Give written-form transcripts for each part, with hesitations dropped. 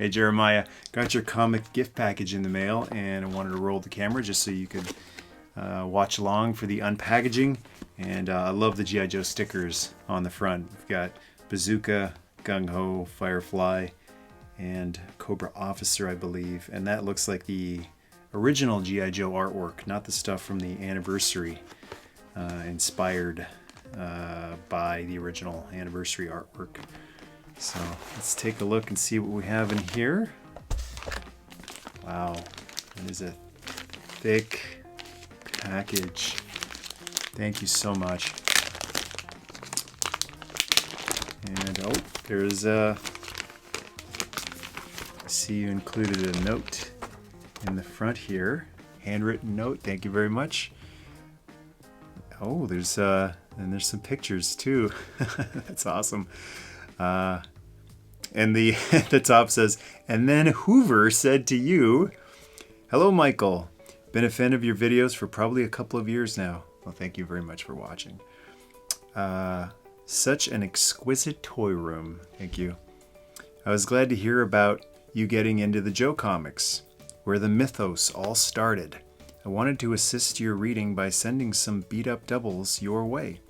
Hey Jeremiah, got your comic gift package in the mail, and I wanted to roll the camera just so you could watch along for the unpackaging. And I love the G.I. Joe stickers on the front. We've got Bazooka, Gung Ho, Firefly, and Cobra Officer, I believe. And that looks like the original G.I. Joe artwork, not the stuff from the anniversary, inspired by the original anniversary artwork. So let's take a look and see what we have in here. Wow, that is a thick package. Thank you so much. And there's I see you included a note in the front here. Handwritten note, thank you very much. Oh, there's some pictures too. That's awesome. And the top says, and then Hoover said to you, "Hello, Michael. Been a fan of your videos for probably a couple of years now." Well, thank you very much for watching. Such an exquisite toy room. Thank you. I was glad to hear about you getting into the Joe comics, where the mythos all started. I wanted to assist your reading by sending some beat-up doubles your way.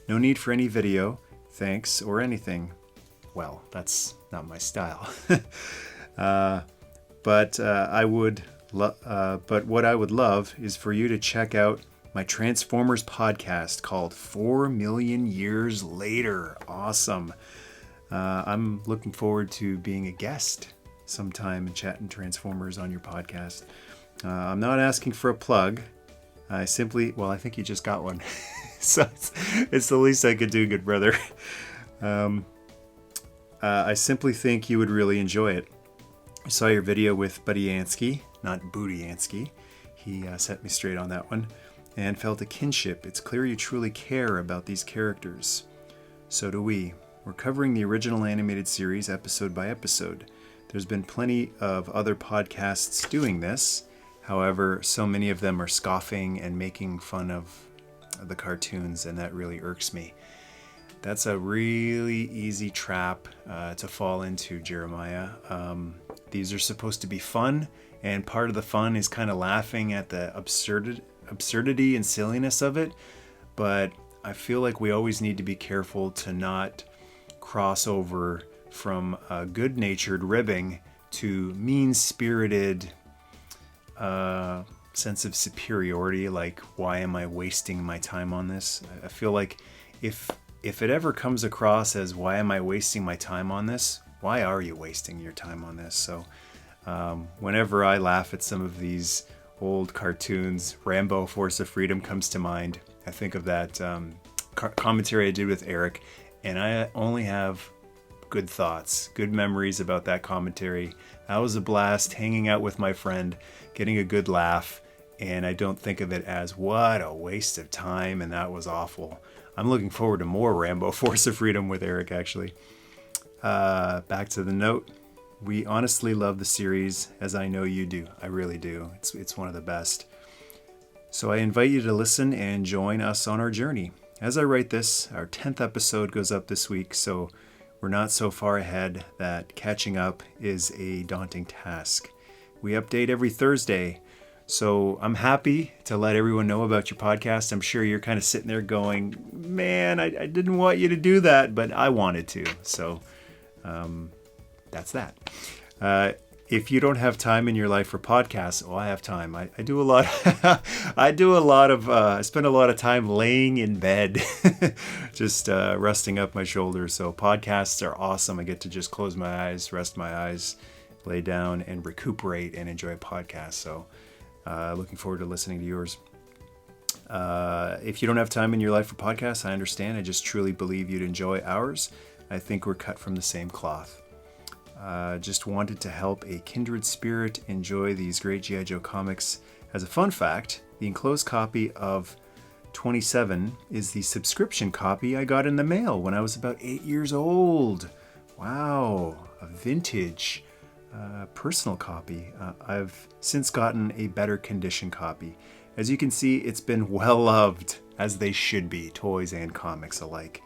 No need for any video, thanks, or anything. Well, that's not my style. But what I would love is for you to check out my Transformers podcast called 4 Million Years Later. Awesome. I'm looking forward to being a guest sometime and chatting Transformers on your podcast. I'm not asking for a plug. I think you just got one. So it's the least I could do, good brother. I simply think you would really enjoy it. I saw your video with Buddy Yansky, not Booty Yansky. He set me straight on that one, and felt a kinship. It's clear you truly care about these characters. So do we. We're covering the original animated series episode by episode. There's been plenty of other podcasts doing this. However, so many of them are scoffing and making fun of the cartoons, and that really irks me. That's a really easy trap to fall into, Jeremiah. These are supposed to be fun, and part of the fun is kind of laughing at the absurdity and silliness of it. But I feel like we always need to be careful to not cross over from good-natured ribbing to mean-spirited sense of superiority, like, why am I wasting my time on this? I feel like if it ever comes across as, why am I wasting my time on this? Why are you wasting your time on this? So whenever I laugh at some of these old cartoons, Rambo Force of Freedom comes to mind. I think of that commentary I did with Eric, and I only have good thoughts, good memories about that commentary. That was a blast, hanging out with my friend, getting a good laugh, and I don't think of it as, what a waste of time, and that was awful. I'm looking forward to more Rambo Force of Freedom with Eric, actually. Back to the note. We honestly love the series, as I know you do. I really do. It's one of the best. So I invite you to listen and join us on our journey. As I write this, our 10th episode goes up this week, so we're not so far ahead that catching up is a daunting task. We update every Thursday, so I'm happy to let everyone know about your podcast. I'm sure you're kind of sitting there going, man, I didn't want you to do that, but I wanted to. So that's that. If you don't have time in your life for podcasts, I have time. I do a lot. I spend a lot of time laying in bed, just resting up my shoulders. So podcasts are awesome. I get to just close my eyes, rest my eyes, lay down, and recuperate and enjoy a podcast. So looking forward to listening to yours. If you don't have time in your life for podcasts, I understand. I just truly believe you'd enjoy ours. I think we're cut from the same cloth. Just wanted to help a kindred spirit enjoy these great G.I. Joe comics. As a fun fact, the enclosed copy of 27 is the subscription copy I got in the mail when I was about 8 years old. Wow, a vintage personal copy. I've since gotten a better condition copy. As you can see, it's been well loved, as they should be, toys and comics alike.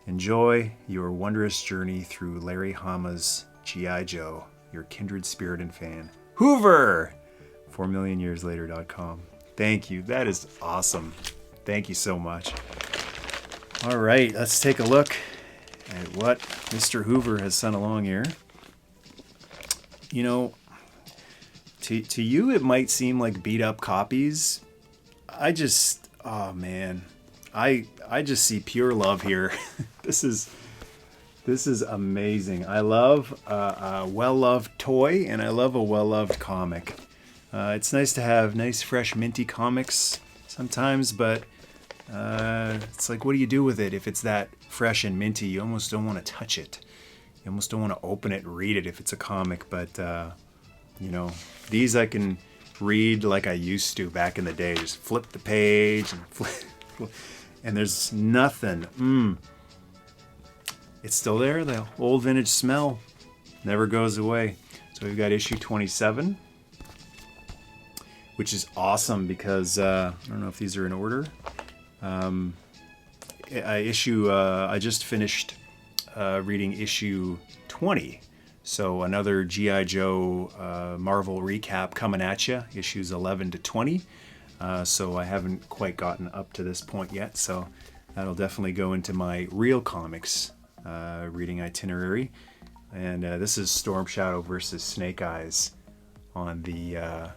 Enjoy your wondrous journey through Larry Hama's G.I. Joe. your kindred spirit and fan. Hoover! 4millionyearslater.com. Thank you. That is awesome. Thank you so much. All right, let's take a look at what Mr. Hoover has sent along here. You know, to you it might seem like beat up copies. Oh man, I just see pure love here. This is amazing. I love a well-loved toy, and I love a well-loved comic. It's nice to have nice, fresh, minty comics sometimes, but it's like, what do you do with it if it's that fresh and minty? You almost don't want to touch it. You almost don't want to open it and read it if it's a comic, but you know, these I can read like I used to back in the day. Just flip the page and flip, and there's nothing. It's still there. The old vintage smell never goes away. So we've got issue 27, which is awesome because I don't know if these are in order. I just finished reading issue 20. So another G.I. Joe Marvel recap coming at you, issues 11 to 20. So I haven't quite gotten up to this point yet. So that'll definitely go into my real comics reading itinerary. And this is Storm Shadow versus Snake Eyes on the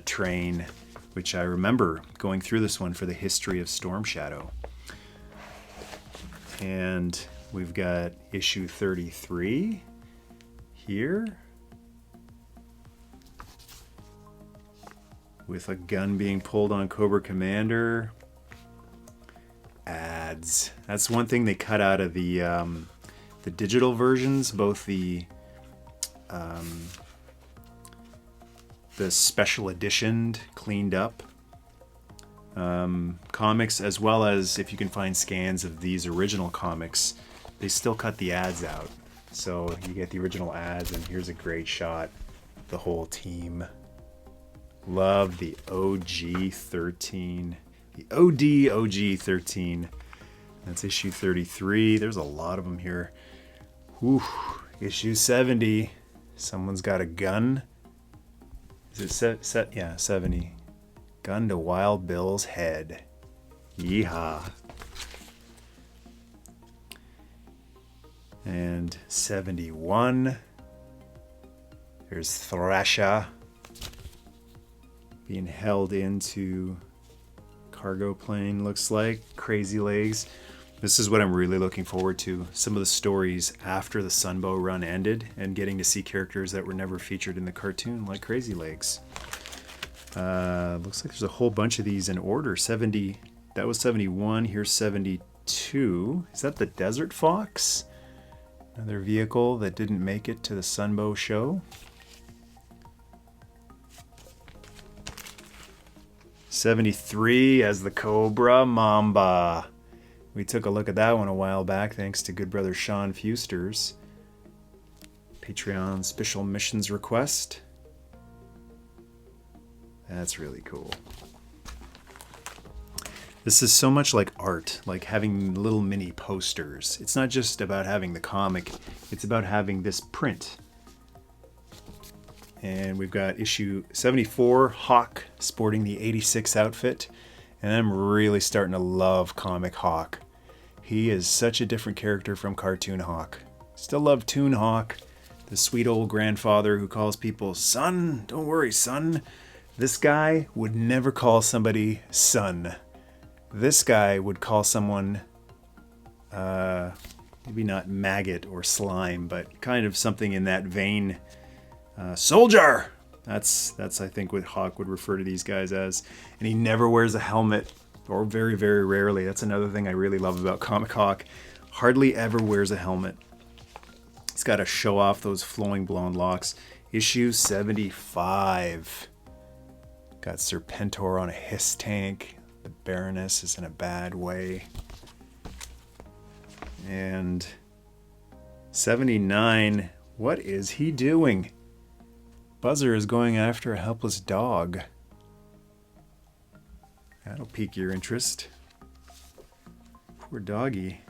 train, which I remember going through this one for the history of Storm Shadow. And we've got issue 33 here with a gun being pulled on Cobra Commander. Ads. That's one thing they cut out of the digital versions, both the special editioned, cleaned up comics, as well as if you can find scans of these original comics, they still cut the ads out. So you get the original ads, and here's a great shot. The whole team. Love the OG 13. The OG 13. That's issue 33. There's a lot of them here. Whew. Issue 70. Someone's got a gun. Is it yeah, 70. Gun to Wild Bill's head. Yeehaw. And 71. There's Thrasher being held into cargo plane, looks like. Crazy Legs. This is what I'm really looking forward to. Some of the stories after the Sunbow run ended and getting to see characters that were never featured in the cartoon, like Crazy Legs. Looks like there's a whole bunch of these in order. 70, that was 71, here's 72. Is that the Desert Fox? Another vehicle that didn't make it to the Sunbow show. 73 as the Cobra Mamba. We took a look at that one a while back, thanks to good brother Sean Fuster's Patreon special missions request. That's really cool. This is so much like art, like having little mini posters. It's not just about having the comic, it's about having this print. And we've got issue 74, Hawk, sporting the 86 outfit. And I'm really starting to love comic Hawk. He is such a different character from cartoon Hawk. Still love Toon Hawk, the sweet old grandfather who calls people son. Don't worry, son. This guy would never call somebody son. This guy would call someone, maybe not maggot or slime, but kind of something in that vein. Soldier! That's I think what Hawk would refer to these guys as. And he never wears a helmet, or very, very rarely. That's another thing I really love about Comic Hawk. Hardly ever wears a helmet. He's got to show off those flowing blonde locks. Issue 75. Got Serpentor on a hiss tank. The Baroness is in a bad way. And 79. What is he doing? Buzzer is going after a helpless dog. That'll pique your interest. Poor doggy.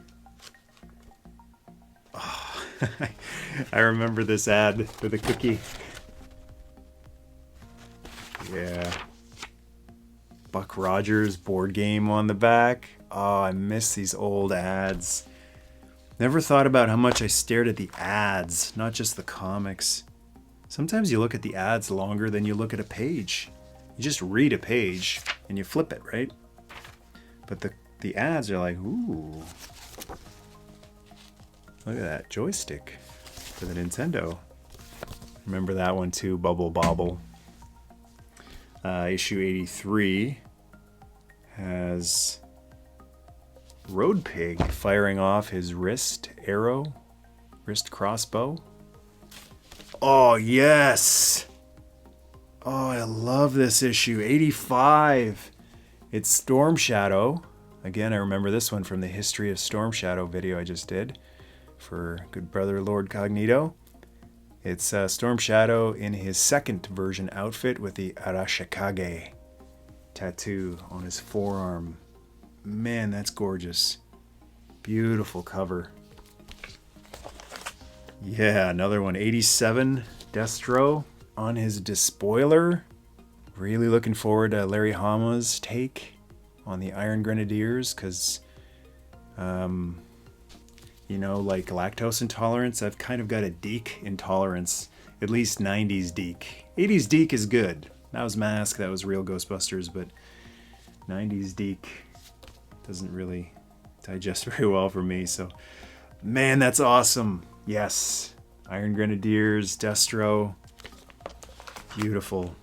Oh, I remember this ad for the cookie. Yeah. Buck Rogers board game on the back. Oh, I miss these old ads. Never thought about how much I stared at the ads, not just the comics. Sometimes you look at the ads longer than you look at a page. You just read a page and you flip it, right? But the ads are like, ooh. Look at that joystick for the Nintendo. Remember that one too, Bubble Bobble. Issue 83 has Road Pig firing off his wrist crossbow. Oh, yes! Oh, I love this issue. 85. It's Storm Shadow. Again, I remember this one from the History of Storm Shadow video I just did for good brother Lord Cognito. It's Storm Shadow in his second version outfit with the Arashikage tattoo on his forearm. Man, that's gorgeous. Beautiful cover. Yeah, another one. 87, Destro on his Despoiler. Really looking forward to Larry Hama's take on the Iron Grenadiers, because, you know, like lactose intolerance, I've kind of got a Deke intolerance. At least 90s Deke. 80s Deke is good. That was Mask, that was real Ghostbusters, but 90s Deke doesn't really digest very well for me. So, man, that's awesome. Yes. Iron Grenadiers, Destro. Beautiful.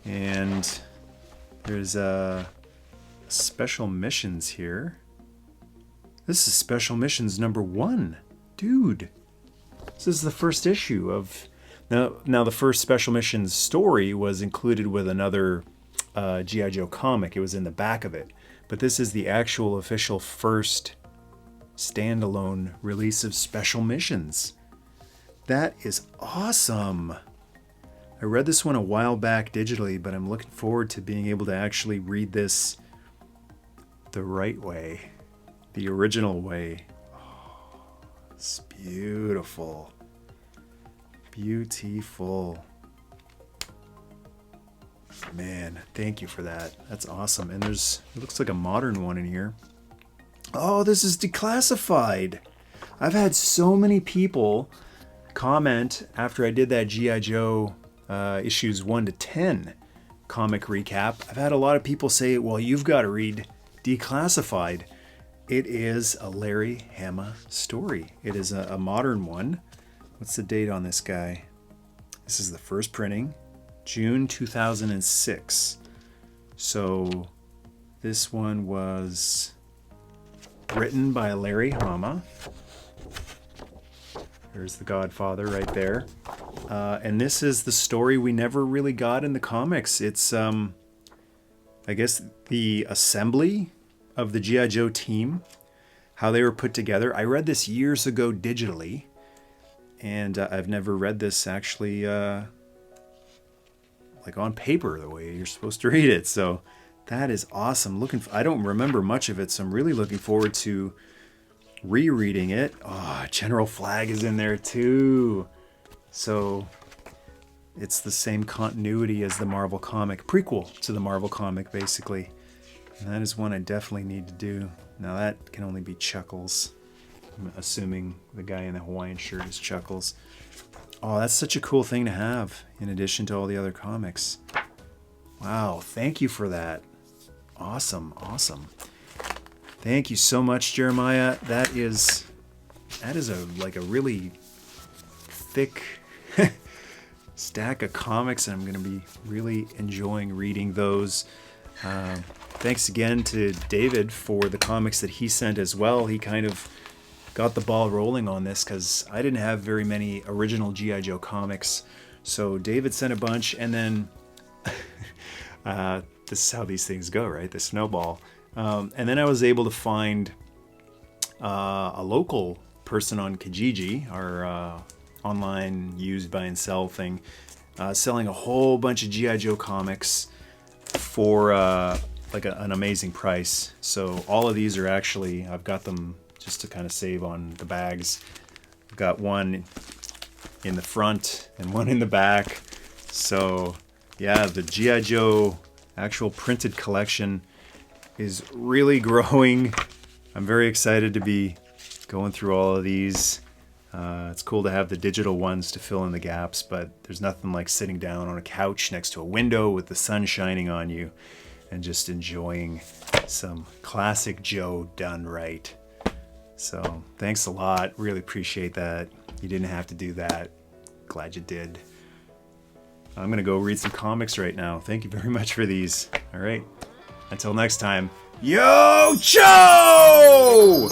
And there's Special Missions here. This is Special Missions number 1. Dude. This is the first issue of... Now the first Special Missions story was included with another G.I. Joe comic. It was in the back of it. But this is the actual official first standalone release of Special Missions. That is awesome. I read this one a while back digitally, but I'm looking forward to being able to actually read this the right way, the original way. Oh, it's beautiful. Beautiful. Man, thank you for that. That's awesome. And it looks like a modern one in here. Oh, this is declassified. I've had so many people comment after I did that G.I. Joe issues 1 to 10 comic recap. I've had a lot of people say, well, you've got to read Declassified. It is a Larry Hama story. It is a modern one. What's the date on this guy? This is the first printing, June 2006. So this one was written by Larry Hama. There's the Godfather right there. And this is the story we never really got in the comics. It's, I guess, the assembly of the G.I. Joe team, how they were put together. I read this years ago digitally, and I've never read this actually like on paper the way you're supposed to read it. So that is awesome. I don't remember much of it, so I'm really looking forward to rereading it. Oh, General Flag is in there too. So it's the same continuity as the Marvel comic, prequel to the Marvel comic, basically. And that is one I definitely need to do. Now that can only be Chuckles. I'm assuming the guy in the Hawaiian shirt is Chuckles. Oh, that's such a cool thing to have, in addition to all the other comics. Wow, thank you for that. Awesome, awesome. Thank you so much, Jeremiah. That is like a really thick stack of comics, and I'm going to be really enjoying reading those. Thanks again to David for the comics that he sent as well. He kind of got the ball rolling on this because I didn't have very many original G.I. Joe comics. So David sent a bunch, and then this is how these things go, right? The snowball. And then I was able to find a local person on Kijiji, our online used buy and sell thing, selling a whole bunch of G.I. Joe comics for like an amazing price. So all of these are actually, I've got them just to kind of save on the bags. I've got one in the front and one in the back. So yeah, the G.I. Joe actual printed collection is really growing. I'm very excited to be going through all of these. It's cool to have the digital ones to fill in the gaps, but there's nothing like sitting down on a couch next to a window with the sun shining on you and just enjoying some classic Joe done right. So thanks a lot. Really appreciate that. You didn't have to do that. Glad you did. I'm gonna go read some comics right now. Thank you very much for these. All right. Until next time. Yo, Joe!